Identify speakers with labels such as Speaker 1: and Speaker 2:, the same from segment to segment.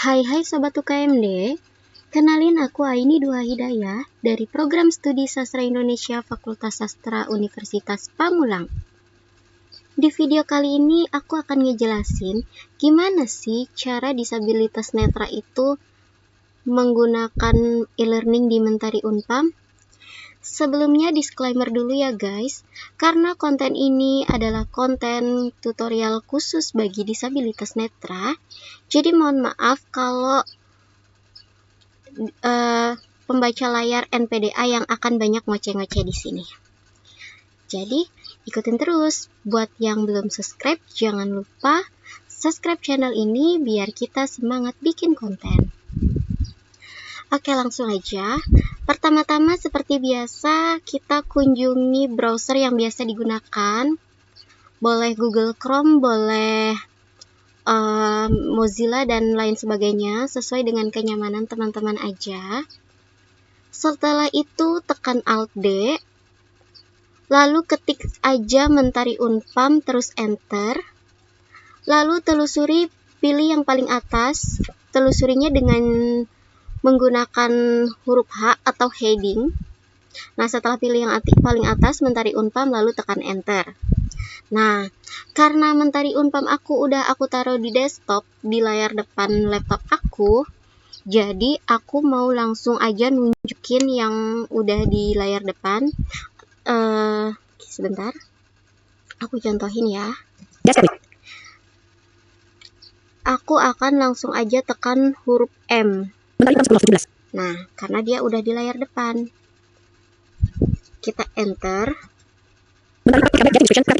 Speaker 1: Hai Sobat UKMD, kenalin aku Aini Dua Hidayah dari Program Studi Sastra Indonesia Fakultas Sastra Universitas Pamulang. Di video kali ini aku akan ngejelasin gimana sih cara disabilitas netra itu menggunakan e-learning di Mentari Unpam. Sebelumnya disclaimer dulu ya guys, karena konten ini adalah konten tutorial khusus bagi disabilitas netra, jadi mohon maaf kalau pembaca layar NPDA yang akan banyak ngoceh-ngoceh di sini. Jadi ikutin terus. Buat yang belum subscribe, jangan lupa subscribe channel ini biar kita semangat bikin konten. Oke, langsung aja. Pertama-tama seperti biasa, kita kunjungi browser yang biasa digunakan. Boleh Google Chrome, boleh Mozilla dan lain sebagainya, sesuai dengan kenyamanan teman-teman aja. Setelah itu tekan Alt D, lalu ketik aja Mentari Unpam, terus Enter. Lalu telusuri, pilih yang paling atas, telusurinya dengan menggunakan huruf H atau heading. Nah, setelah pilih yang paling atas Mentari Unpam, lalu tekan Enter. Nah, karena Mentari Unpam aku taruh di desktop, di layar depan laptop aku, jadi aku mau langsung aja nunjukin yang udah di layar depan. Sebentar, aku contohin ya. Aku akan langsung aja tekan huruf M. Nah, karena dia udah di layar depan, kita Enter.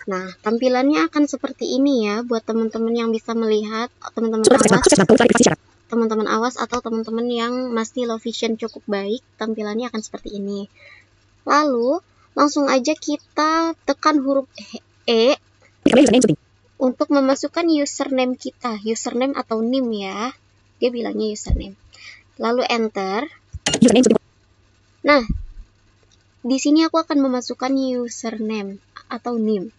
Speaker 1: Nah, tampilannya akan seperti ini ya, buat teman-teman yang bisa melihat, teman-teman awas atau teman-teman yang masih low vision cukup baik, tampilannya akan seperti ini. Lalu, langsung aja kita tekan huruf E untuk memasukkan username kita, username atau nim ya. Dia bilangnya username. Lalu Enter. Nah, di sini aku akan memasukkan username atau nim.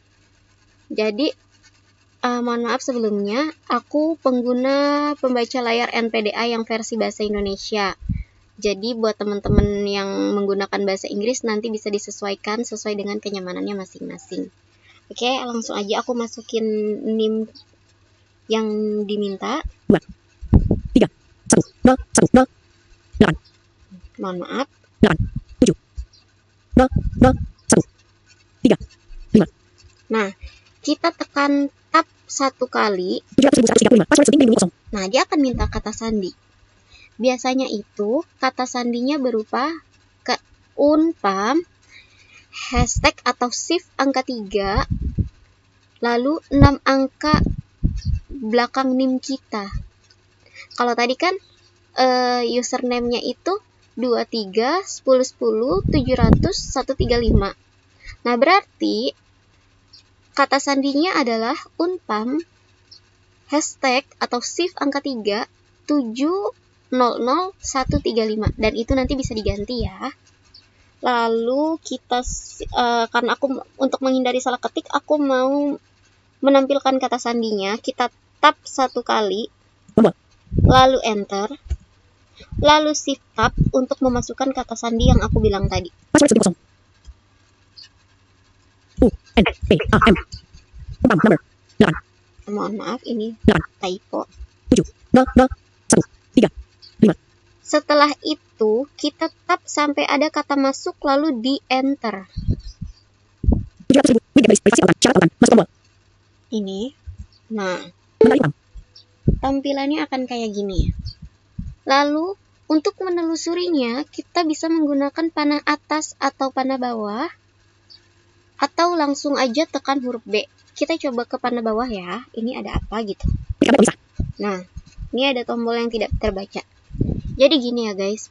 Speaker 1: Jadi, mohon maaf sebelumnya, aku pengguna pembaca layar NPDA yang versi bahasa Indonesia. Jadi, buat teman-teman yang menggunakan bahasa Inggris nanti bisa disesuaikan sesuai dengan kenyamanannya masing-masing. Oke, langsung aja aku masukin nim yang diminta.
Speaker 2: 2, 3, 1, 0, 1, 0, 8.
Speaker 1: Mohon maaf.
Speaker 2: 8, 7, 0, 0, 1, 3, 5.
Speaker 1: Nah, kita tekan tab 1 kali.
Speaker 2: 7.135. Password setting melindungi kosong.
Speaker 1: Nah, dia akan minta kata sandi. Biasanya itu kata sandinya berupa ke Unpam, hashtag atau shift angka 3, lalu 6 angka belakang nim kita. Kalau tadi kan username-nya itu 23 10 10 700 135. Nah, berarti kata sandinya adalah Unpam, hashtag atau shift angka 3 700 135, dan itu nanti bisa diganti ya. Lalu kita karena aku untuk menghindari salah ketik, aku mau menampilkan kata sandinya. Kita tab 1 kali, lalu Enter, lalu Shift Tab untuk memasukkan kata sandi yang aku bilang tadi.
Speaker 2: Password setting kosong. U-N-P-A-M. Unpam number 8.
Speaker 1: Mohon maaf, ini
Speaker 2: 8.
Speaker 1: typo.
Speaker 2: 7, 0, 0, 1, 3, 5.
Speaker 1: Setelah itu, kita tab sampai ada kata masuk, lalu di Enter.
Speaker 2: 700.000 megabytes privasi altan. Syarat altan. Masuk tombol.
Speaker 1: Ini. Nah,
Speaker 2: Mentari Unpam.
Speaker 1: tampilannya akan kayak gini. Lalu, untuk menelusurinya, kita bisa menggunakan panah atas atau panah bawah, atau langsung aja tekan huruf B. Kita coba ke panah bawah ya. Ini ada apa gitu. Nah, ini ada tombol yang tidak terbaca. Jadi gini ya guys,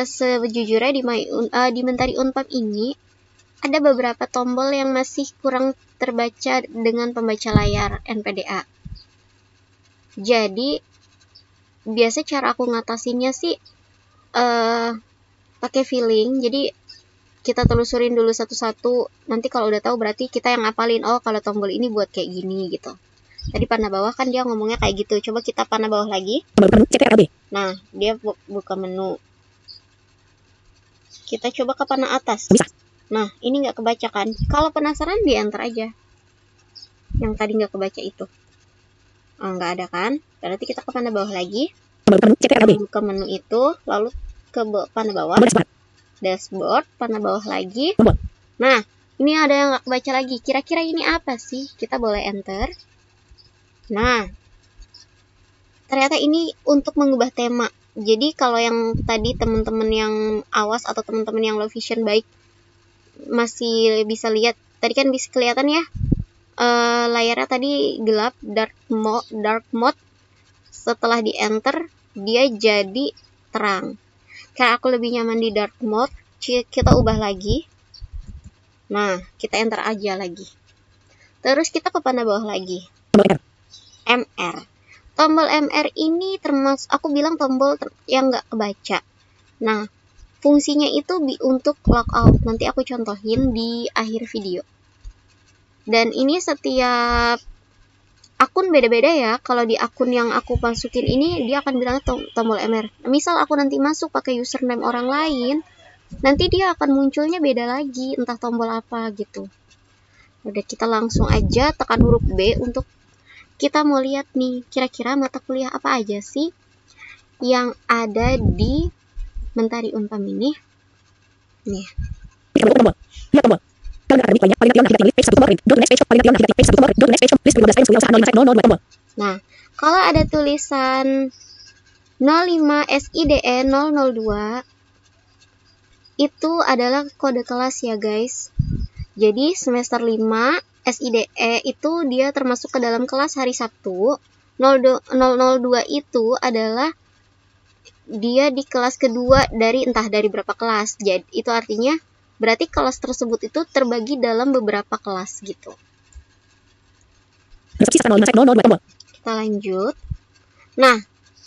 Speaker 1: sejujurnya di Mentari Unpam ini ada beberapa tombol yang masih kurang terbaca dengan pembaca layar NPDA. Jadi biasa cara aku ngatasinnya sih pakai feeling. Jadi kita telusurin dulu satu-satu. Nanti kalau udah tahu berarti kita yang ngapalin, oh kalau tombol ini buat kayak gini gitu. Tadi panah bawah kan dia ngomongnya kayak gitu. Coba kita panah bawah lagi.
Speaker 2: Tombol buka menu CTRL-B.
Speaker 1: Nah, dia buka menu. Kita coba ke panah atas.
Speaker 2: Bisa.
Speaker 1: Nah, ini nggak kebaca kan? Kalau penasaran, di enter aja. Yang tadi nggak kebaca itu. Oh, nggak ada kan? Berarti kita ke panah bawah lagi.
Speaker 2: Tombol buka menu CTRL-B.
Speaker 1: Buka menu itu, lalu ke panah bawah.
Speaker 2: Tombol dashboard.
Speaker 1: Dashboard, panah bawah lagi.
Speaker 2: Tombol.
Speaker 1: Nah, ini ada yang nggak kebaca lagi. Kira-kira ini apa sih? Kita boleh enter. Nah, ternyata ini untuk mengubah tema. Jadi kalau yang tadi teman-teman yang awas atau teman-teman yang low vision baik masih bisa lihat. Tadi kan bisa kelihatan ya, layarnya tadi gelap, dark mode. Setelah di enter dia jadi terang. Karena aku lebih nyaman di dark mode, kita ubah lagi. Nah, kita enter aja lagi. Terus kita ke panah bawah lagi.
Speaker 2: Tombol Enter.
Speaker 1: MR. Tombol MR ini termasuk, aku bilang tombol yang nggak kebaca. Nah, fungsinya itu untuk logout. Nanti aku contohin di akhir video. Dan ini setiap akun beda-beda ya. Kalau di akun yang aku masukin ini, dia akan bilang tombol MR. Misal aku nanti masuk pakai username orang lain, nanti dia akan munculnya beda lagi, entah tombol apa gitu. Udah, kita langsung aja tekan huruf B untuk kita mau lihat nih, kira-kira mata kuliah apa aja sih yang ada di Mentari Unpam ini. Nih.
Speaker 2: Tombol. Lihat tombol. Kalender akademik lainnya, paling nanti page 1 tombol print. Go to next page, paling nanti page 1 tombol print. Go to next page, list 15 items usaha 05 tombol.
Speaker 1: Nah, kalau ada tulisan 05 SIDE 002 itu adalah kode kelas ya guys. Jadi semester 5 SIDE itu dia termasuk ke dalam kelas hari Sabtu. 002 itu adalah dia di kelas kedua dari entah dari berapa kelas. Jadi itu artinya berarti kelas tersebut itu terbagi dalam beberapa kelas gitu.
Speaker 2: Resepsi 05 tombol.
Speaker 1: Kita lanjut. Nah,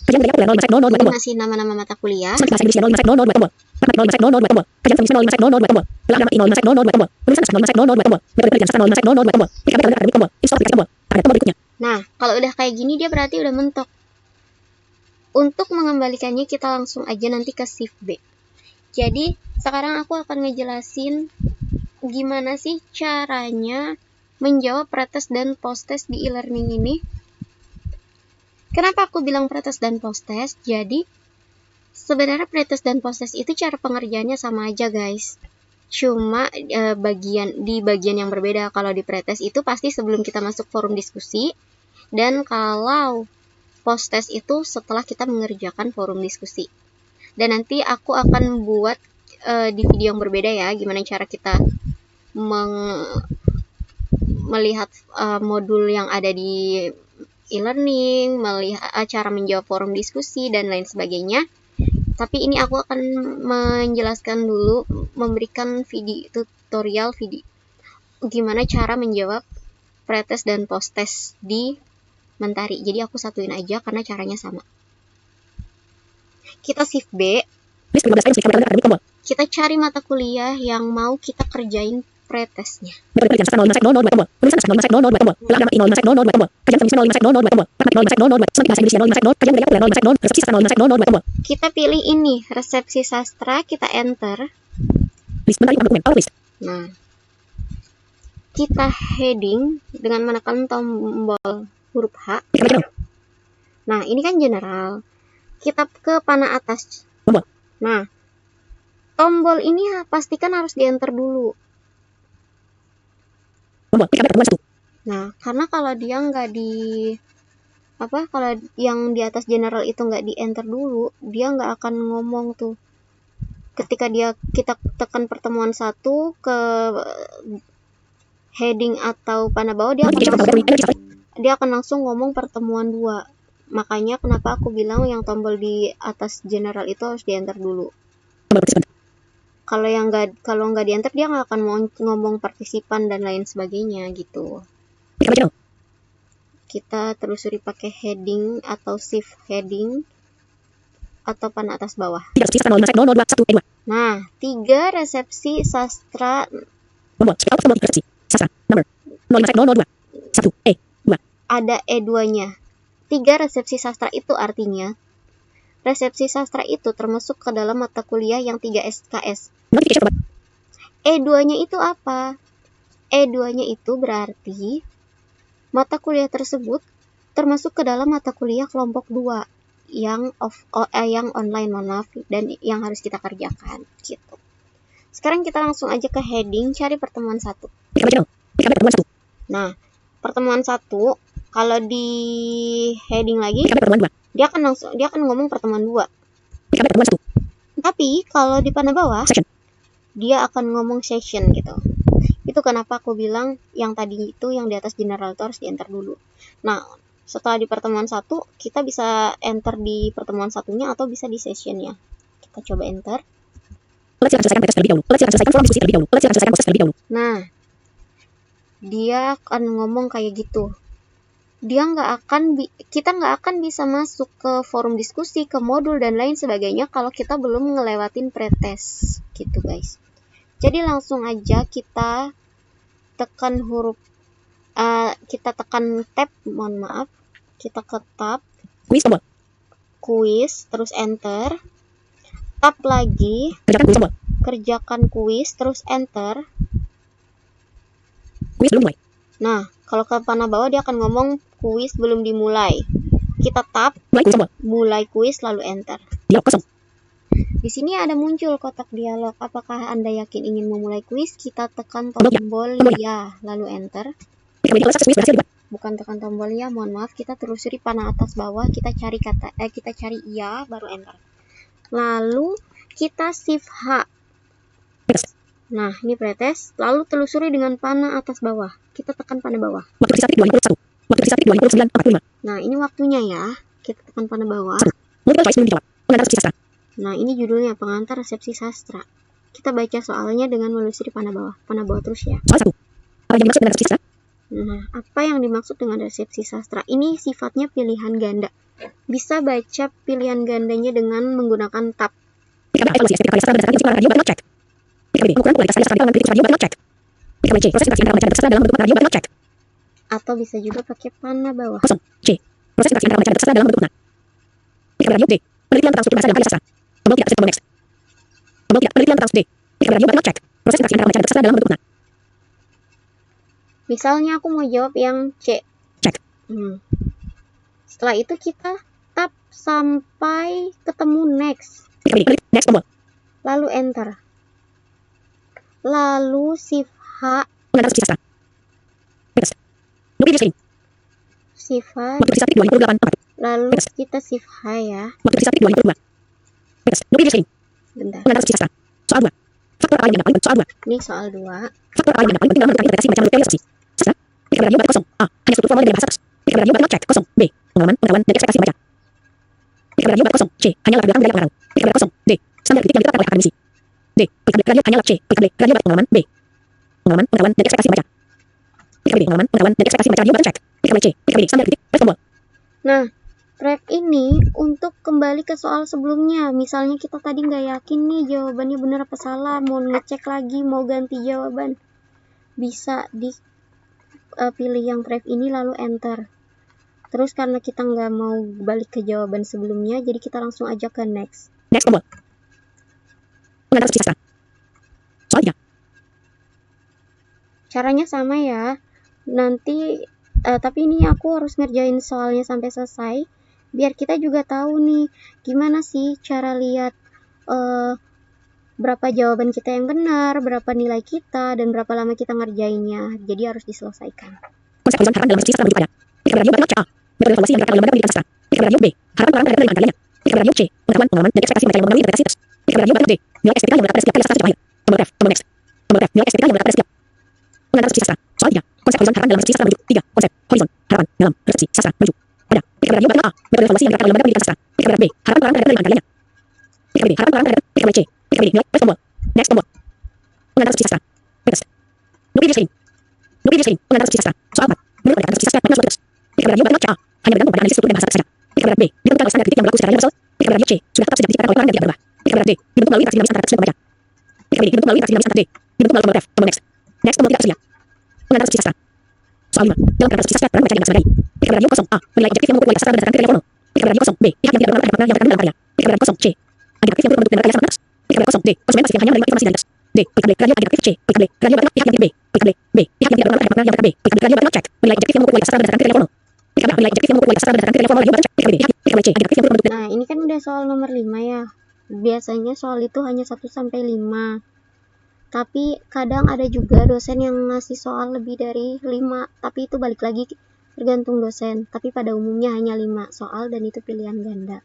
Speaker 2: Kajian kuliah 05 tombol.
Speaker 1: ini masih nama-nama mata kuliah.
Speaker 2: Bahasa Inggris 05 tombol. Matematika 05 tombol. Kajian fungsi 05 tombol. Belakang 05 tombol. Tulisan 05 tombol. Metode kerjaan 05 tombol. PKB kalender akademik tombol. Install aplikasi tombol. Target tombol berikutnya.
Speaker 1: Nah, kalau udah kayak gini dia berarti udah mentok. Untuk mengembalikannya kita langsung aja nanti ke shift B. Jadi, sekarang aku akan ngejelasin gimana sih caranya menjawab pretest dan posttest di e-learning ini. Kenapa aku bilang pretest dan posttest? Jadi, sebenarnya pretest dan posttest itu cara pengerjaannya sama aja guys. Cuma di bagian yang berbeda. Kalau di pretest itu pasti sebelum kita masuk forum diskusi. Dan kalau posttest itu setelah kita mengerjakan forum diskusi. Dan nanti aku akan buat di video yang berbeda ya, gimana cara kita melihat modul yang ada di e-learning, melihat cara menjawab forum diskusi, dan lain sebagainya. Tapi ini aku akan menjelaskan dulu, memberikan tutorial video gimana cara menjawab pretest dan posttest di Mentari. Jadi aku satuin aja karena caranya sama. Kita shift B.
Speaker 2: List 15 items PKB kalender akademik tombol.
Speaker 1: Kita cari mata kuliah yang mau kita kerjain pretestnya.
Speaker 2: Metode kerjaan 05 tombol. Tulisan 05 tombol. Belakang 05 tombol. Kajian fungsi 05 tombol. Matematika 05 tombol. Semua bahasa Inggris 05 tombol. Kajian kuliah 05 tombol. Resepsi 05 tombol.
Speaker 1: Kita pilih ini, resepsi sastra, kita enter.
Speaker 2: List Mentari dokumen. Power list.
Speaker 1: Nah, kita heading dengan menekan tombol huruf H. Nah, ini kan general. Kita ke panah atas.
Speaker 2: Tombol.
Speaker 1: Nah, tombol ini pastikan harus di enter dulu.
Speaker 2: Tombol. PKB 21.
Speaker 1: Nah, karena kalau dia nggak kalau yang di atas general itu nggak di enter dulu, dia nggak akan ngomong tuh. Ketika kita tekan pertemuan 1 ke heading atau panah bawah, dia akan langsung ngomong pertemuan 2. Makanya kenapa aku bilang yang tombol di atas general itu harus di enter dulu. Kalau nggak di enter, dia nggak akan ngomong partisipan dan lain sebagainya gitu. Kita telusuri pakai heading atau shift heading atau panah atas bawah. Nah, 3 resepsi sastra.
Speaker 2: Resepsi sastra nomor 0502 1 2.
Speaker 1: ada E2-nya. 3 resepsi sastra itu artinya resepsi sastra itu termasuk ke dalam mata kuliah yang 3 SKS.
Speaker 2: Notification toolbar.
Speaker 1: E2-nya itu apa? E2-nya itu berarti mata kuliah tersebut termasuk ke dalam mata kuliah kelompok 2 yang online, mohon maaf, dan yang harus kita kerjakan gitu. Sekarang kita langsung aja ke heading, cari pertemuan 1. Nah, pertemuan 1 kalau di heading lagi dia akan ngomong pertemuan 2. Tapi kalau di panah bawah dia akan ngomong session gitu. Itu kenapa aku bilang yang tadi itu yang di atas general itu harus di enter dulu. Nah, setelah di pertemuan 1 kita bisa enter di pertemuan satunya atau bisa di sessionnya. Kita coba enter. Nah, dia akan ngomong kayak gitu. Kita nggak akan bisa masuk ke forum diskusi, ke modul dan lain sebagainya kalau kita belum ngelewatin pretest gitu guys. Jadi langsung aja kita tekan tab, mohon maaf, kita ke tab kuis, terus enter, tab lagi, kerjakan kuis, terus enter.
Speaker 2: Kuis belum mulai.
Speaker 1: Nah, kalau ke panah bawah dia akan ngomong kuis belum dimulai. Kita tab, mulai kuis, lalu enter.
Speaker 2: Dialog kosong.
Speaker 1: Di sini ada muncul kotak dialog. Apakah Anda yakin ingin memulai kuis? Kita tekan tombol ya, lalu enter. Bukan tekan tombol ya, mohon maaf. Kita telusuri panah atas bawah. Kita cari iya, baru enter. Lalu kita shift H. Nah, ini pretest. Lalu telusuri dengan panah atas bawah. Kita tekan panah bawah. Nah, ini waktunya ya. Kita tekan panah bawah. Nah, ini judulnya pengantar resepsi sastra. Kita baca soalnya dengan menelusuri panah bawah. Panah bawah terus ya. Nah, apa yang dimaksud dengan resepsi sastra? Ini sifatnya pilihan ganda. Bisa baca pilihan gandanya dengan menggunakan tab. Atau bisa juga pakai panah bawah. Misalnya aku mau jawab yang C. Setelah itu kita tab sampai ketemu next. Lalu enter. Lalu shift H. Shift H. Lalu kita shift H ya. Bentar. Ini soal 2. Nah, ref ini untuk kembali ke soal sebelumnya. Misalnya kita tadi nggak yakin nih jawabannya benar apa salah, mau ngecek lagi, mau ganti jawaban, bisa dipilih yang ref ini lalu enter. Terus karena kita nggak mau balik ke jawaban sebelumnya, jadi kita langsung aja ke next. Caranya sama ya. Nanti tapi ini aku harus ngerjain soalnya sampai selesai biar kita juga tahu nih gimana sih cara lihat berapa jawaban kita yang benar, berapa nilai kita, dan berapa lama kita ngerjainnya. Jadi harus diselesaikan.
Speaker 2: Soal 5. Dalam kerangka sukses peran membaca dengan sebagai. Ketika radio kosong. A. Menilai objektif yang mengukur kualitas sastra berdasarkan kriteria formal. Ketika radio kosong. B. Pihak yang tidak berperan ada makna yang terkandung dalam karya. Ketika radio kosong. C. Agregatif yang berbentuk dan rekayasa makna atas. Ketika radio kosong. D. Konsumen pasti yang hanya menerima informasi dari atas. D. Klik radio agregatif. C. Klik radio matematik pihak yang tidak B. Klik B. Pihak yang tidak berperan ada makna yang terkandung B. Klik radio matematik check. Menilai objektif yang mengukur kualitas sastra berdasarkan kriteria formal. Ketika menilai objektif yang mengukur kualitas sastra berdasarkan kriteria formal radio button check. Klik D. Klik C. Agregatif yang berbentuk.
Speaker 1: Nah, ini kan udah soal nomor 5 ya. Biasanya soal itu hanya 1 sampai 5. Tapi kadang ada juga dosen yang ngasih soal lebih dari 5, tapi itu balik lagi tergantung dosen. Tapi pada umumnya hanya 5 soal dan itu pilihan ganda.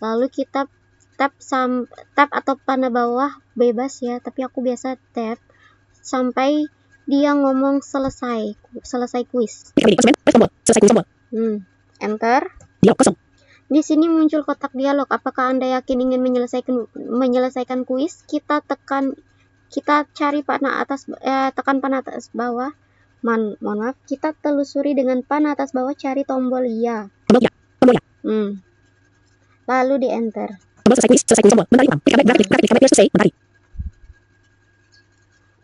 Speaker 1: Lalu kita tab atau panah bawah bebas ya, tapi aku biasa tab sampai dia ngomong selesai kuis. Enter.
Speaker 2: Dialog kosong.
Speaker 1: Di sini muncul kotak dialog. Apakah Anda yakin ingin menyelesaikan kuis? Kita cari panah atas, tekan panah atas bawah. Mohon maaf, kita telusuri dengan panah atas bawah, cari tombol ya.
Speaker 2: Tombol ya.
Speaker 1: Lalu di enter.
Speaker 2: Tombol selesai kuis tombol. Mentari 6. Selesai. Mentari.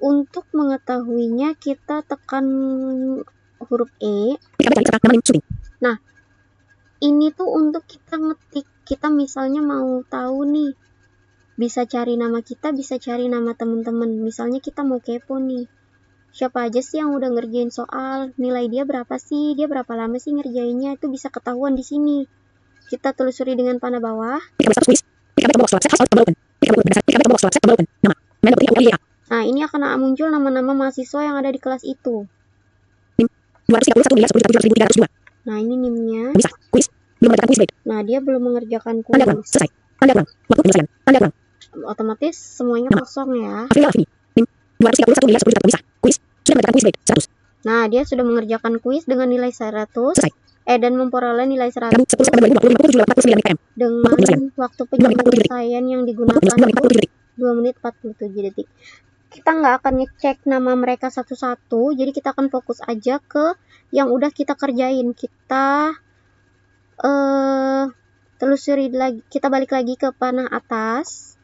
Speaker 1: Untuk mengetahuinya kita tekan huruf E. Nah, ini tuh untuk kita ngetik. Kita misalnya mau tahu nih, bisa cari nama kita, bisa cari nama teman-teman. Misalnya kita mau kepo nih, siapa aja sih yang udah ngerjain soal, nilai dia berapa sih, dia berapa lama sih ngerjainnya, itu bisa ketahuan di sini. Kita telusuri dengan panah bawah. Nah, ini akan muncul nama-nama mahasiswa yang ada di kelas itu. Nah, ini NIM-nya. Nah, dia belum mengerjakan kuis. Otomatis semuanya kosong ya. Nah, dia sudah mengerjakan kuis dengan nilai 100. Dan memperoleh nilai 100 dengan waktu penyelesaian yang digunakan 2 menit 47 detik. Kita nggak akan ngecek nama mereka satu-satu, jadi kita akan fokus aja ke yang udah kita kerjain. Kita telusuri lagi, kita balik lagi ke panah atas.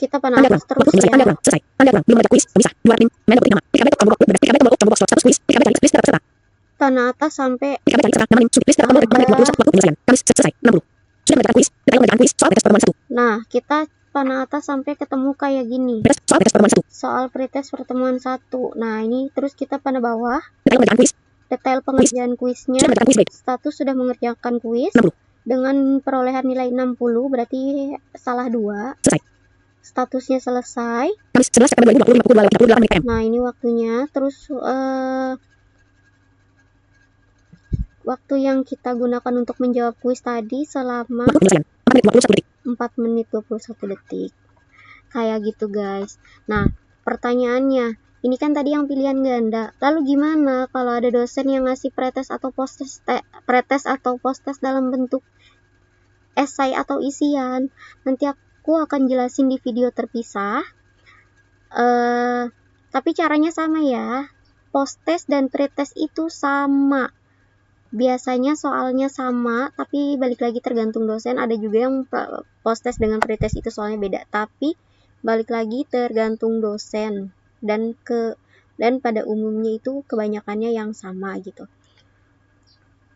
Speaker 1: Kita panah atas terus ya. Panah atas sampai. Nah, kita panah atas sampai ketemu kayak gini. Soal pretest pertemuan 1. Nah, ini terus kita panah bawah. Detail pengerjaan kuisnya. Status sudah mengerjakan kuis. Dengan perolehan nilai 60, berarti salah 2. Statusnya selesai. Nah, ini waktunya. Terus waktu yang kita gunakan untuk menjawab kuis tadi selama 4 menit 21 detik. Kayak gitu guys. Nah, pertanyaannya, ini kan tadi yang pilihan ganda. Lalu gimana kalau ada dosen yang ngasih pretest atau post-test dalam bentuk esai atau isian? Nanti aku akan jelasin di video terpisah. Tapi caranya sama ya. Post-test dan pretest itu sama. Biasanya soalnya sama, tapi balik lagi tergantung dosen. Ada juga yang post-test dengan pretest itu soalnya beda. Tapi balik lagi tergantung dosen. Dan pada umumnya itu kebanyakannya yang sama gitu.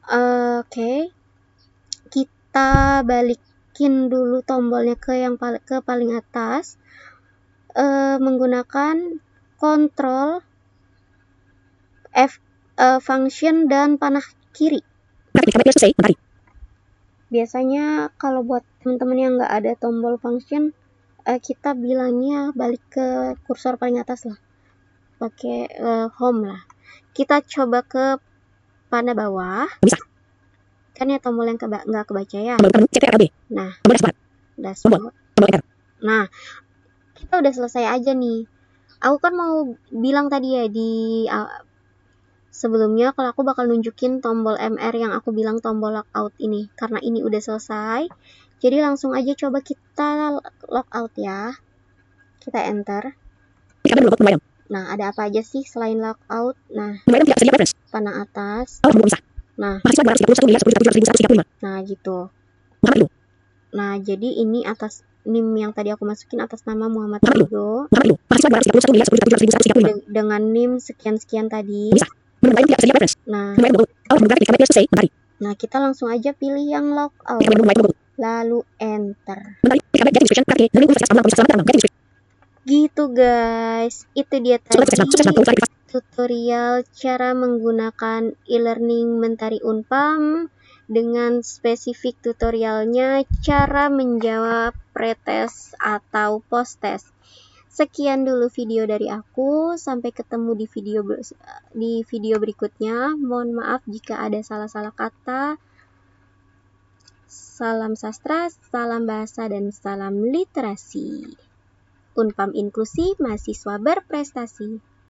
Speaker 1: Oke. Kita balikin dulu tombolnya ke paling atas. Menggunakan Ctrl F function dan panah kiri. Biasanya kalau buat teman-teman yang nggak ada tombol function, kita bilangnya balik ke kursor paling atas lah, pakai home lah. Kita coba ke panah bawah. Kan ya tombol yang nggak kebaca ya. Nah, dashboard. Nah, kita udah selesai aja nih. Aku kan mau bilang tadi ya di sebelumnya kalau aku bakal nunjukin tombol MR yang aku bilang tombol logout ini. Karena ini udah selesai, jadi langsung aja coba kita logout ya. Kita enter. Nah, ada apa aja sih selain logout? Nah, panah atas. Nah, gitu. Nah, jadi ini atas NIM yang tadi aku masukin atas nama Muhammad
Speaker 2: Nama ibu.
Speaker 1: Rido
Speaker 2: Nama ibu. Mahasiswa 231 miliar 10 juta 735.
Speaker 1: dengan NIM sekian-sekian tadi.
Speaker 2: Bisa. Menurut item tidak tersedia reference.
Speaker 1: Nah,
Speaker 2: Menurut item Allah membuka ketik kami selesai. Mentari.
Speaker 1: nah kita langsung aja pilih yang logout,
Speaker 2: Ketik kami memulai buku.
Speaker 1: lalu enter.
Speaker 2: Mentari. Ketik kami getting description. Kaki. Dari Universitas Alam Selamat dalam getting description.
Speaker 1: Gitu guys, itu dia
Speaker 2: Sukses
Speaker 1: tadi
Speaker 2: sukses
Speaker 1: tutorial cara menggunakan e-learning Mentari Unpam dengan spesifik tutorialnya cara menjawab pretest atau post-test. Sekian dulu video dari aku, sampai ketemu di video berikutnya. Mohon maaf jika ada salah-salah kata. Salam sastra, salam bahasa, dan salam literasi. Unpam inklusi, mahasiswa berprestasi.